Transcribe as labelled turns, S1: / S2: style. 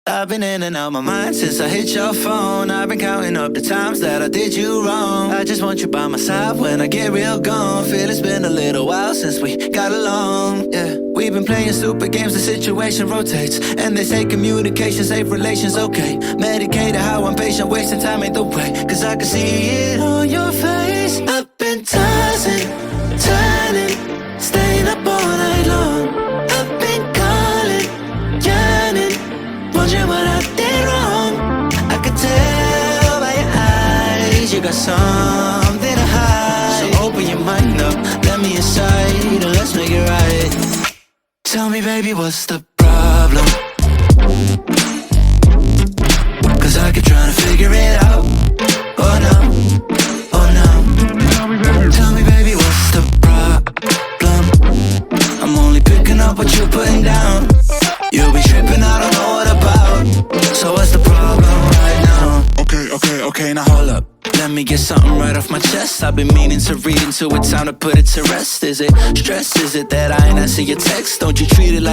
S1: I've been in and out my mind since I hit your phone. I've been counting up the times that I did you wrong. I just want you by my side when I get real gone. Feel it's been a little while since we got along, yeah. We've been playing stupid games, the situation rotates. And they say communication, safe relations, okay. Medicated how I'm patient, wasting time ain't the way. Cause I can see it on your face. I've been tossing, turning, staying up all night long. I've been calling, yearning, wondering what I did wrong. I could tell by your eyes you got something to hide. So open your mind up, let me inside, and let's make it right. Tell me, baby, what's the problem? Cause I keep trying to figure it out. Oh no, oh no. Tell me, baby, what's the problem? I'm only picking up what you're putting down. You'll be tripping, I don't know what about. So what's the problem right now? Okay, now hold up. Let me get something right off my chest. I've been meaning to read into it, time to put it to rest. Is it stress? Is it that I ain't answer your text? Don't you treat it like